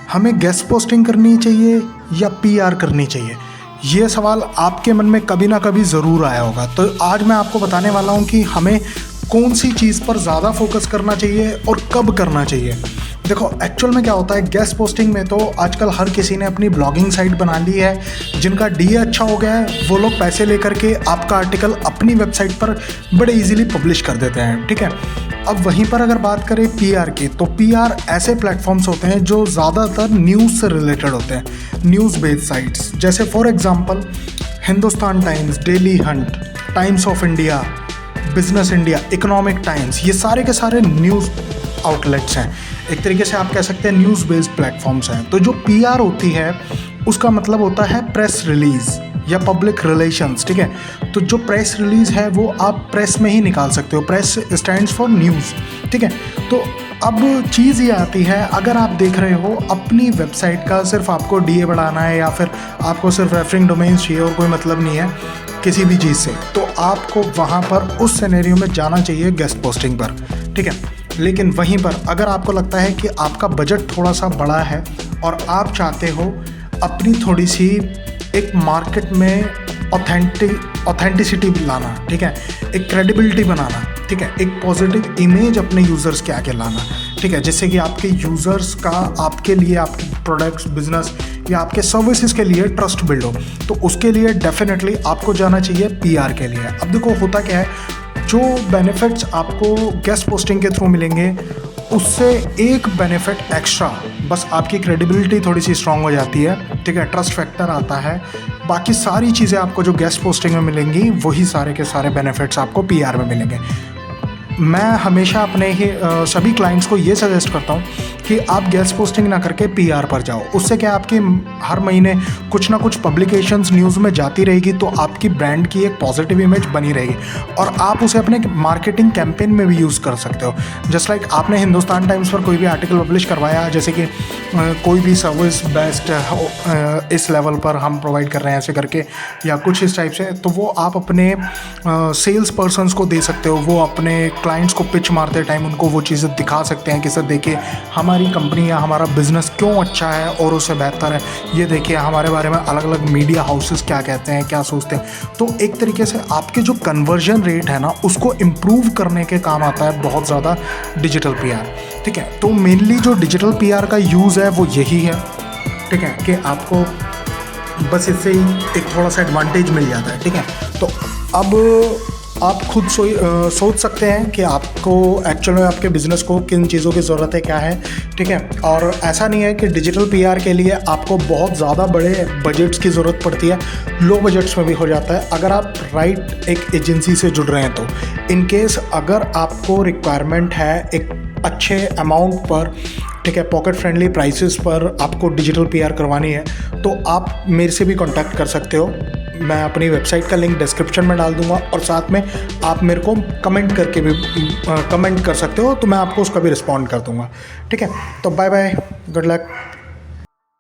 हमें guest posting करनी चाहिए या पीआर करनी चाहिए? ये सवाल आपके मन में कभी ना कभी ज़रूर आया होगा। तो आज मैं आपको बताने वाला हूँ कि हमें कौन सी चीज़ पर ज़्यादा फोकस करना चाहिए और कब करना चाहिए। देखो, एक्चुअल में क्या होता है, गेस्ट पोस्टिंग में तो आजकल हर किसी ने अपनी ब्लॉगिंग साइट बना ली है। जिनका डीए अच्छा हो गया है वो लोग पैसे लेकर के आपका आर्टिकल अपनी वेबसाइट पर बड़े इजीली पब्लिश कर देते हैं, ठीक है। अब वहीं पर अगर बात करें पीआर की, तो पीआर ऐसे प्लेटफॉर्म्स होते हैं जो ज़्यादातर न्यूज़ से रिलेटेड होते हैं, न्यूज़ बेस्ड साइट्स। जैसे for example Hindustan times, daily Hunt, times of India, business India, economic times, ये सारे के सारे न्यूज़ आउटलेट्स हैं। एक तरीके से आप कह सकते हैं न्यूज़ बेस्ड प्लेटफॉर्म्स हैं। तो जो पीआर होती है उसका मतलब होता है प्रेस रिलीज़ या पब्लिक रिलेशंस, ठीक है। तो जो प्रेस रिलीज़ है वो आप प्रेस में ही निकाल सकते हो। प्रेस स्टैंड्स फॉर न्यूज़, ठीक है। तो अब चीज़ ये आती है, अगर आप देख रहे हो अपनी वेबसाइट का सिर्फ आपको डीए बढ़ाना है या फिर आपको सिर्फ रेफरिंग डोमेन्स चाहिए और कोई मतलब नहीं है किसी भी चीज़ से, तो आपको वहाँ पर उस सिनेरियो में जाना चाहिए गेस्ट पोस्टिंग पर, ठीक है। लेकिन वहीं पर अगर आपको लगता है कि आपका बजट थोड़ा सा बड़ा है और आप चाहते हो अपनी थोड़ी सी एक मार्केट में ऑथेंटिसिटी लाना, ठीक है, एक क्रेडिबिलिटी बनाना, ठीक है, एक पॉजिटिव इमेज अपने यूज़र्स के आगे लाना, ठीक है, जिससे कि आपके यूज़र्स का आपके लिए, आपके प्रोडक्ट्स, बिजनेस या आपके सर्विसेज के लिए ट्रस्ट बिल्ड हो, तो उसके लिए डेफिनेटली आपको जाना चाहिए पीआर के लिए। अब देखो, होता क्या है, जो बेनिफिट्स आपको गेस्ट पोस्टिंग के थ्रू मिलेंगे उससे एक बेनिफिट एक्स्ट्रा, बस आपकी क्रेडिबिलिटी थोड़ी सी स्ट्रांग हो जाती है, ठीक है, ट्रस्ट फैक्टर आता है। बाकी सारी चीज़ें आपको जो गेस्ट पोस्टिंग में मिलेंगी वही सारे के सारे बेनिफिट्स आपको पीआर में मिलेंगे। मैं हमेशा अपने ही सभी क्लाइंट्स को ये सजेस्ट करता हूँ कि आप गेस्ट पोस्टिंग ना करके पीआर पर जाओ। उससे क्या, आपकी हर महीने कुछ ना कुछ पब्लिकेशंस न्यूज़ में जाती रहेगी, तो आपकी ब्रांड की एक पॉजिटिव इमेज बनी रहेगी और आप उसे अपने मार्केटिंग कैंपेन में भी यूज़ कर सकते हो। जस्ट लाइक आपने हिंदुस्तान टाइम्स पर कोई भी आर्टिकल पब्लिश करवाया, जैसे कि कोई भी सर्विस बेस्ट इस लेवल पर हम प्रोवाइड कर रहे हैं ऐसे करके, या कुछ इस टाइप से, तो वो आप अपने सेल्स पर्सनस को दे सकते हो। वो अपने क्लाइंट्स को पिच मारते टाइम उनको वो चीज़ें दिखा सकते हैं कि सर देखिए हमारी कंपनी या हमारा बिजनेस क्यों अच्छा है और उससे बेहतर है, ये देखिए हमारे बारे में अलग अलग मीडिया हाउसेस क्या कहते हैं, क्या सोचते हैं। तो एक तरीके से आपके जो कन्वर्जन रेट है ना, उसको इम्प्रूव करने के काम आता है बहुत ज़्यादा डिजिटल पीआर, ठीक है। तो मेनली जो डिजिटल पीआर का यूज़ है वो यही है, ठीक है, कि आपको बस इससे ही एक थोड़ा सा एडवांटेज मिल जाता है, ठीक है। तो अब आप खुद सोच सकते हैं कि आपको एक्चुअल में आपके बिज़नेस को किन चीज़ों की ज़रूरत है, क्या है, ठीक है। और ऐसा नहीं है कि डिजिटल पीआर के लिए आपको बहुत ज़्यादा बड़े बजट्स की ज़रूरत पड़ती है, लो बजट्स में भी हो जाता है अगर आप राइट एक एजेंसी से जुड़ रहे हैं तो। इन केस अगर आपको रिक्वायरमेंट है एक अच्छे अमाउंट पर, ठीक है, पॉकेट फ्रेंडली प्राइसेस पर आपको डिजिटल पीआर करवानी है, तो आप मेरे से भी कांटेक्ट कर सकते हो। मैं अपनी वेबसाइट का लिंक डिस्क्रिप्शन में डाल दूंगा और साथ में आप मेरे को कमेंट करके भी कमेंट कर सकते हो, तो मैं आपको उसका भी रिस्पॉन्ड कर दूंगा, ठीक है। तो बाय बाय, गुड लक।